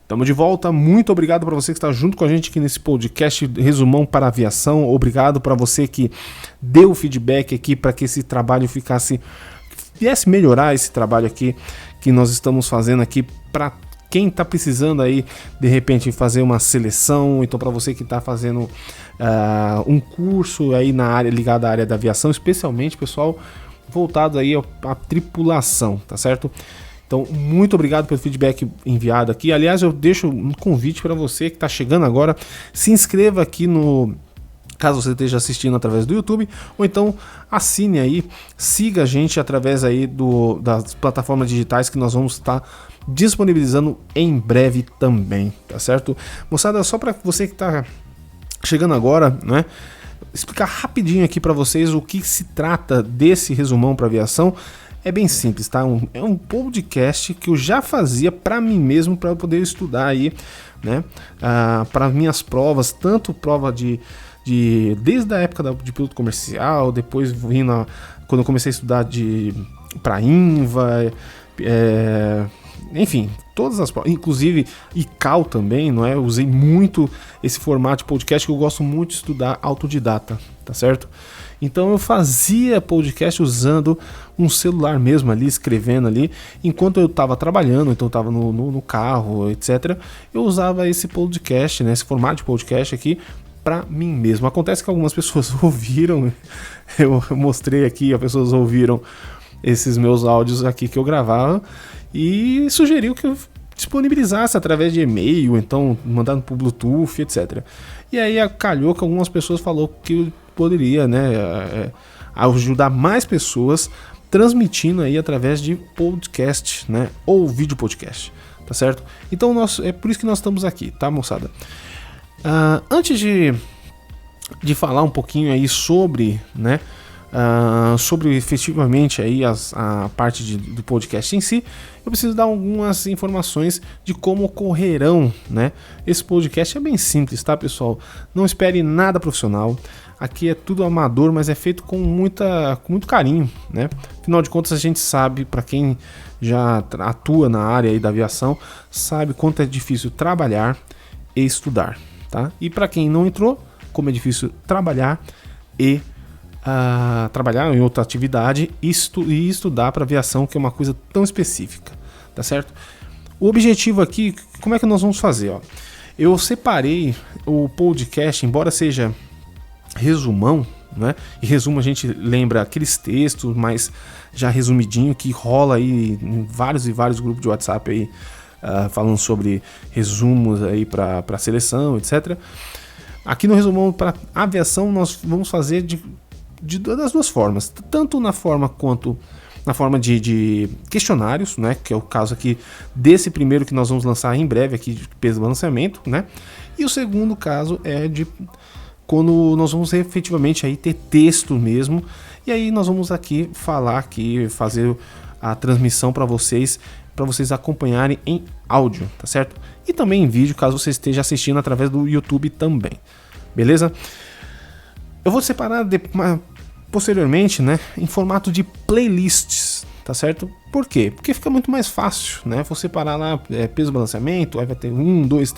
Tamo de volta, muito obrigado para você que está junto com a gente aqui nesse podcast Resumão para a Aviação. Obrigado para você que deu feedback aqui para que esse trabalho viesse melhorar esse trabalho aqui que nós estamos fazendo aqui para quem está precisando aí de repente fazer uma seleção, então para você que está fazendo um curso aí na área ligada à área da aviação, especialmente pessoal voltado aí à tripulação, tá certo? Então, muito obrigado pelo feedback enviado aqui. Aliás, eu deixo um convite para você que está chegando agora. Se inscreva aqui caso você esteja assistindo através do YouTube, ou então assine aí, siga a gente através aí das plataformas digitais que nós vamos estar disponibilizando em breve também, tá certo? Moçada, só para você que está chegando agora, né? Explicar rapidinho aqui para vocês o que se trata desse resumão para aviação. É bem simples, tá? É um podcast que eu já fazia para mim mesmo, para eu poder estudar aí, né? Para minhas provas, tanto prova desde a época de piloto comercial, depois quando eu comecei a estudar para INVA, enfim, todas as provas, inclusive ICAO também, não é? Eu usei muito esse formato de podcast que eu gosto muito de estudar autodidata, tá certo? Então eu fazia podcast usando um celular mesmo ali, escrevendo ali, enquanto eu estava trabalhando, então eu estava no carro, etc. Eu usava esse podcast, né, esse formato de podcast aqui para mim mesmo. Acontece que algumas pessoas ouviram, eu mostrei aqui, as pessoas ouviram esses meus áudios aqui que eu gravava e sugeriu que eu disponibilizasse através de e-mail, então mandando por Bluetooth, etc. E aí calhou que algumas pessoas falaram que eu poderia, né, ajudar mais pessoas transmitindo aí através de podcast, né, ou vídeo podcast, tá certo? Então é por isso que nós estamos aqui, tá, moçada? Antes de falar um pouquinho aí sobre, né, sobre efetivamente aí a parte do podcast em si, eu preciso dar algumas informações de como ocorrerão, né? Esse podcast é bem simples, tá, pessoal? Não espere nada profissional. Aqui é tudo amador, mas é feito com muito carinho, né? Afinal de contas, a gente sabe, para quem já atua na área aí da aviação, sabe quanto é difícil trabalhar e estudar, tá? E para quem não entrou, como é difícil trabalhar e trabalhar em outra atividade e estudar para aviação, que é uma coisa tão específica, tá certo? O objetivo aqui, como é que nós vamos fazer? Ó? Eu separei o podcast, embora seja resumão, né? E resumo a gente lembra aqueles textos mais já resumidinho que rola aí em vários e vários grupos de WhatsApp aí, falando sobre resumos aí para seleção, etc. Aqui no resumão para aviação nós vamos fazer das duas formas, tanto na forma quanto na forma de questionários, né, que é o caso aqui desse primeiro que nós vamos lançar em breve aqui de peso de balanceamento, né, e o segundo caso é de quando nós vamos efetivamente aí ter texto mesmo, e aí nós vamos aqui fazer a transmissão para vocês acompanharem em áudio, tá certo? E também em vídeo, caso você esteja assistindo através do YouTube também, beleza? Eu vou separar posteriormente, né, em formato de playlists, tá certo? Por quê? Porque fica muito mais fácil, né? Vou separar lá peso balanceamento, aí vai ter 1, 2,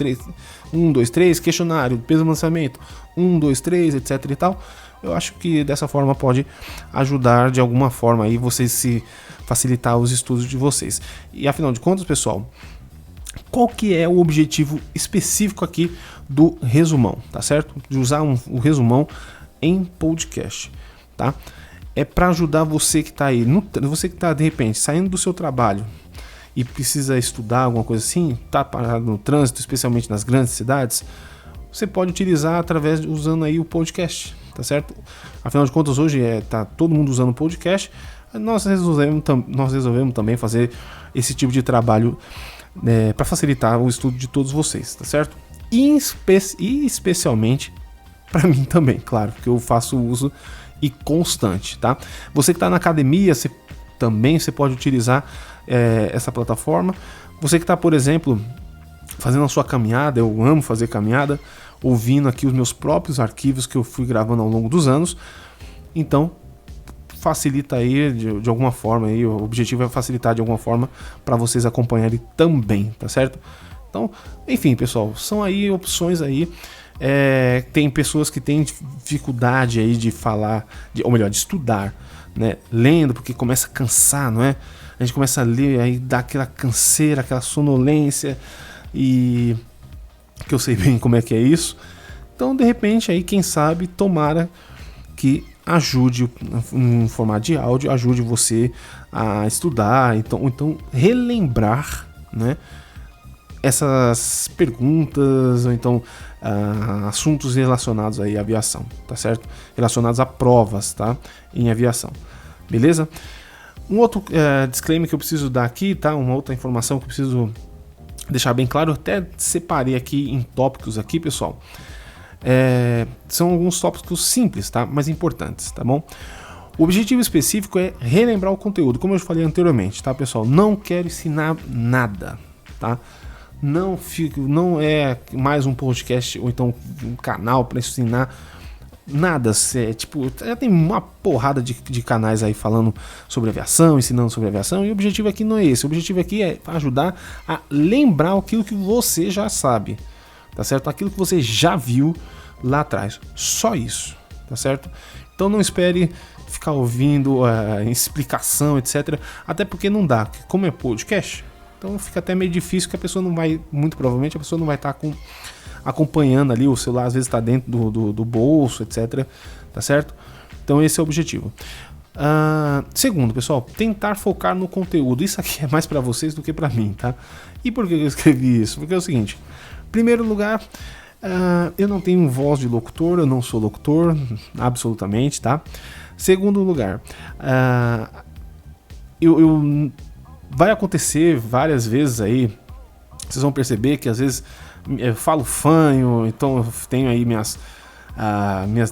3, questionário, peso balanceamento, 1, 2, 3, etc e tal. Eu acho que dessa forma pode ajudar de alguma forma aí vocês se facilitar os estudos de vocês. E afinal de contas, pessoal, qual que é o objetivo específico aqui do resumão, tá certo? De usar o resumão em podcast, tá? É para ajudar você que está aí, você que está de repente saindo do seu trabalho e precisa estudar alguma coisa assim, tá parado no trânsito, especialmente nas grandes cidades, você pode utilizar usando aí o podcast, tá certo? Afinal de contas, hoje tá todo mundo usando o podcast, nós resolvemos também fazer esse tipo de trabalho para facilitar o estudo de todos vocês, tá certo? E especialmente para mim também, claro, porque eu faço uso e constante, tá? Você que está na academia, você pode utilizar essa plataforma. Você que está, por exemplo, fazendo a sua caminhada, eu amo fazer caminhada, ouvindo aqui os meus próprios arquivos que eu fui gravando ao longo dos anos, então facilita aí de alguma forma, aí, o objetivo é facilitar de alguma forma para vocês acompanharem também, tá certo? Então, enfim, pessoal, são aí opções aí. Tem pessoas que têm dificuldade aí de falar, ou melhor, de estudar, né? Lendo, porque começa a cansar, não é? A gente começa a ler, aí dá aquela canseira, aquela sonolência, e que eu sei bem como é que é isso. Então, de repente, aí, quem sabe, tomara que ajude, em formato de áudio, ajude você a estudar, então relembrar, né, essas perguntas, ou então assuntos relacionados aí à aviação, tá certo? Relacionados a provas, tá? Em aviação, beleza? Um outro disclaimer que eu preciso dar aqui, tá? Uma outra informação que eu preciso deixar bem claro, eu até separei aqui em tópicos aqui, pessoal. São alguns tópicos simples, tá? Mas importantes, tá bom? O objetivo específico é relembrar o conteúdo, como eu falei anteriormente, tá, pessoal? Não quero ensinar nada, tá? Não é mais um podcast ou então um canal para ensinar nada. Tipo, já tem uma porrada de canais aí falando sobre aviação, ensinando sobre aviação, e o objetivo aqui não é esse. O objetivo aqui é ajudar a lembrar aquilo que você já sabe, tá certo? Aquilo que você já viu lá atrás. Só isso, tá certo? Então não espere ficar ouvindo explicação, etc. Até porque não dá. Como é podcast, então fica até meio difícil, que a pessoa não vai, muito provavelmente a pessoa não vai estar acompanhando ali, o celular às vezes está dentro do bolso, etc. Tá certo? Então esse é o objetivo. Segundo, pessoal, tentar focar no conteúdo. Isso aqui é mais para vocês do que para mim, tá? E por que eu escrevi isso? Porque é o seguinte: em primeiro lugar, eu não tenho voz de locutor, eu não sou locutor, absolutamente, tá? Segundo lugar, vai acontecer várias vezes aí, vocês vão perceber que às vezes eu falo fanho, então eu tenho aí minhas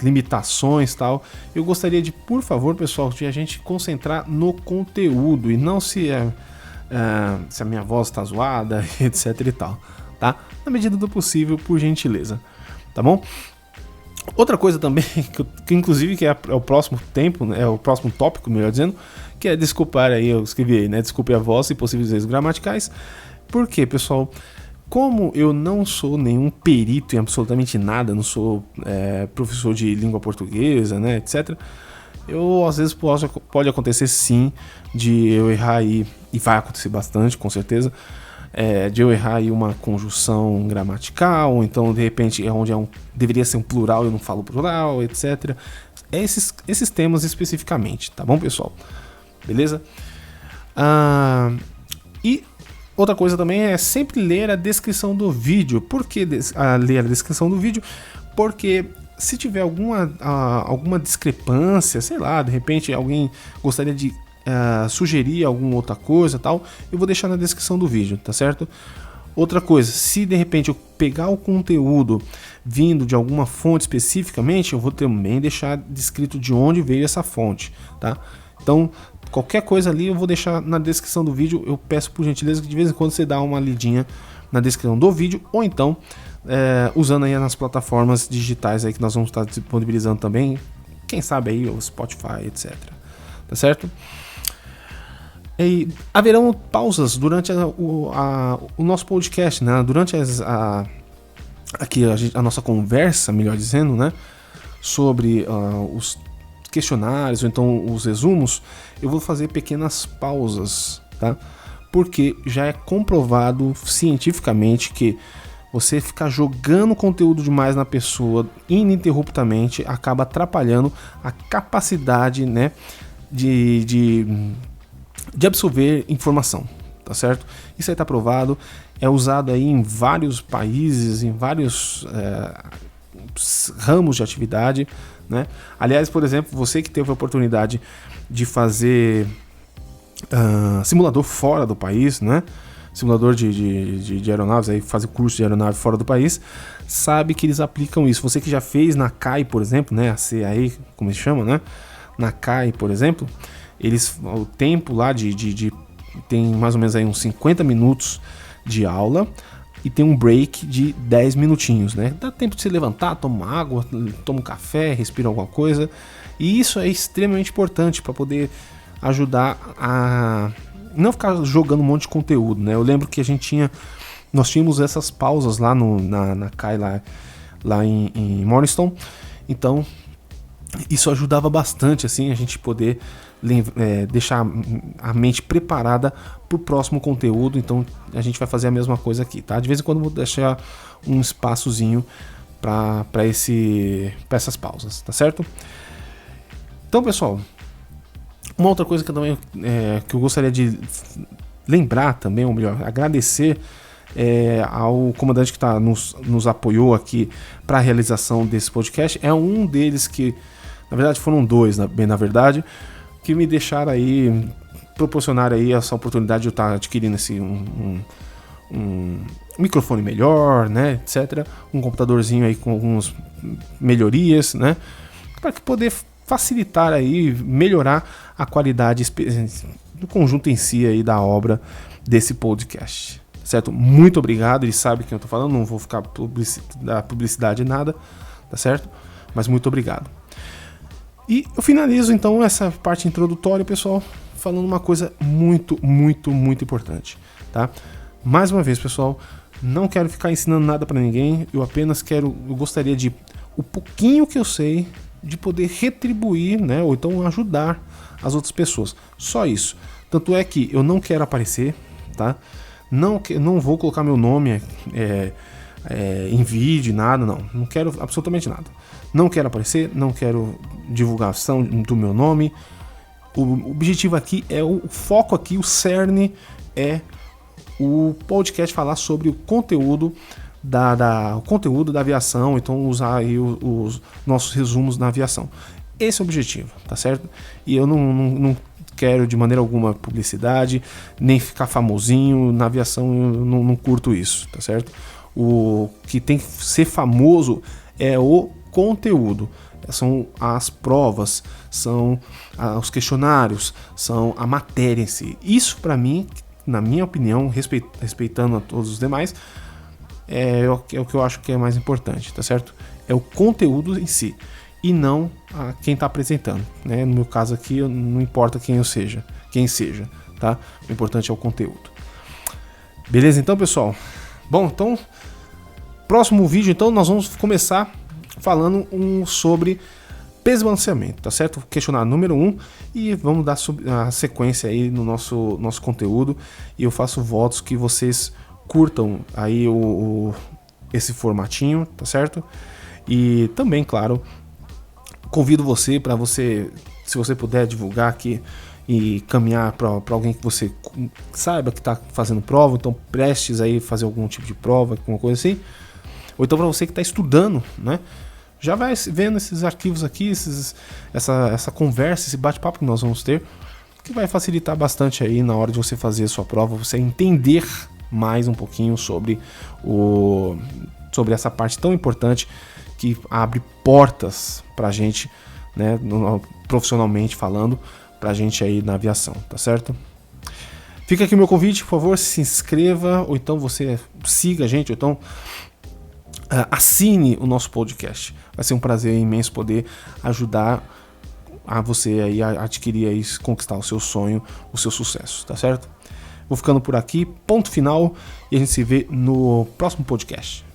limitações e tal. Eu gostaria de, por favor, pessoal, de a gente concentrar no conteúdo e não se a minha voz está zoada, etc e tal, tá? Na medida do possível, por gentileza, tá bom? Outra coisa também, que inclusive que é o próximo tempo, né, é o próximo tópico, melhor dizendo, que é desculpar aí, eu escrevi aí, né, desculpe a voz e possíveis erros gramaticais. Por quê, pessoal? Como eu não sou nenhum perito em absolutamente nada, não sou professor de língua portuguesa, né, etc., eu às vezes pode acontecer sim de eu errar aí, e vai acontecer bastante, com certeza, de eu errar aí uma conjunção gramatical, ou então de repente é onde deveria ser um plural eu não falo plural, etc. Esses temas especificamente, tá bom, pessoal? Beleza? E outra coisa também é sempre ler a descrição do vídeo. Por que ler a descrição do vídeo? Porque se tiver alguma discrepância, sei lá, de repente alguém gostaria de sugerir alguma outra coisa, tal, eu vou deixar na descrição do vídeo, tá certo? Outra coisa, se de repente eu pegar o conteúdo vindo de alguma fonte especificamente, eu vou também deixar descrito de onde veio essa fonte, tá? Então, qualquer coisa ali eu vou deixar na descrição do vídeo. Eu peço por gentileza que de vez em quando você dá uma lidinha na descrição do vídeo, ou então usando aí nas plataformas digitais aí que nós vamos estar disponibilizando também, quem sabe aí o Spotify, etc. Tá certo? E haverão pausas durante o nosso podcast, né? Durante aqui a nossa conversa, melhor dizendo, né? Sobre os questionários, ou então os resumos, eu vou fazer pequenas pausas, tá? Porque já é comprovado cientificamente que você ficar jogando conteúdo demais na pessoa ininterruptamente acaba atrapalhando a capacidade, né, de absorver informação, tá certo? Isso aí tá provado, é usado aí em vários países, em vários ramos de atividade, né? Aliás, por exemplo, você que teve a oportunidade de fazer simulador fora do país, né? Simulador de aeronaves, aí fazer curso de aeronave fora do país, sabe que eles aplicam isso. Você que já fez na CAI, por exemplo, né? A CAE, como se chama, né? Na CAI, por exemplo, o tempo lá tem mais ou menos aí uns 50 minutos de aula e tem um break de 10 minutinhos, né? Dá tempo de se levantar, tomar água, toma um café, respira alguma coisa. E isso é extremamente importante para poder ajudar a não ficar jogando um monte de conteúdo, né? Eu lembro que a gente tinha nós tínhamos essas pausas lá na CAI, lá em Morningstar. Então, isso ajudava bastante, assim, a gente poder deixar a mente preparada para o próximo conteúdo. Então, a gente vai fazer a mesma coisa aqui, tá? De vez em quando eu vou deixar um espaçozinho para essas pausas, tá certo? Então, pessoal, uma outra coisa que eu gostaria de lembrar também, ou melhor, agradecer ao comandante que nos apoiou aqui para a realização desse podcast. É um deles que, na verdade, foram dois, na verdade, que me deixaram aí, proporcionaram aí essa oportunidade de eu estar adquirindo um microfone melhor, né, etc. Um computadorzinho aí com algumas melhorias, né, para poder facilitar aí, melhorar a qualidade do conjunto em si aí da obra desse podcast. Certo? Muito obrigado, ele sabe quem eu tô falando, não vou ficar dar publicidade nada, tá certo? Mas muito obrigado. E eu finalizo então essa parte introdutória, pessoal, falando uma coisa muito, muito, muito importante, tá? Mais uma vez, pessoal, não quero ficar ensinando nada para ninguém, eu gostaria de, o pouquinho que eu sei, de poder retribuir, né, ou então ajudar as outras pessoas. Só isso. Tanto é que eu não quero aparecer, tá? Não vou colocar meu nome em vídeo, nada, não quero absolutamente nada. Não quero aparecer, não quero divulgação do meu nome. O objetivo aqui o foco aqui, o cerne é o podcast falar sobre o conteúdo o conteúdo da aviação, então usar aí os nossos resumos na aviação. Esse é o objetivo, tá certo? E eu não quero de maneira alguma publicidade, nem ficar famosinho na aviação, eu não curto isso, tá certo? O que tem que ser famoso é o conteúdo, são as provas, são os questionários, são a matéria em si. Isso para mim, na minha opinião, respeitando a todos os demais, é o que eu acho que é mais importante, tá certo? É o conteúdo em si e não a quem está apresentando, né? No meu caso aqui, não importa quem seja, tá? O importante é o conteúdo. Beleza, então, pessoal? Bom, então, próximo vídeo, então, nós vamos começar falando sobre peso e balanceamento, tá certo? Questionário número 1 e vamos dar a sequência aí no nosso conteúdo e eu faço votos que vocês curtam aí esse formatinho, tá certo? E também, claro, convido você para se você puder divulgar aqui e caminhar para alguém que você saiba que está fazendo prova, então prestes aí fazer algum tipo de prova, alguma coisa assim, ou então para você que está estudando, né? Já vai vendo esses arquivos aqui, essa conversa, esse bate-papo que nós vamos ter, que vai facilitar bastante aí na hora de você fazer a sua prova, você entender mais um pouquinho sobre essa parte tão importante que abre portas pra gente, né, profissionalmente falando, pra gente aí na aviação, tá certo? Fica aqui o meu convite, por favor, se inscreva, ou então você siga a gente, ou então assine o nosso podcast. Vai ser um prazer imenso poder ajudar a você aí a adquirir aí, conquistar o seu sonho, o seu sucesso, tá certo? Vou ficando por aqui, ponto final, e a gente se vê no próximo podcast.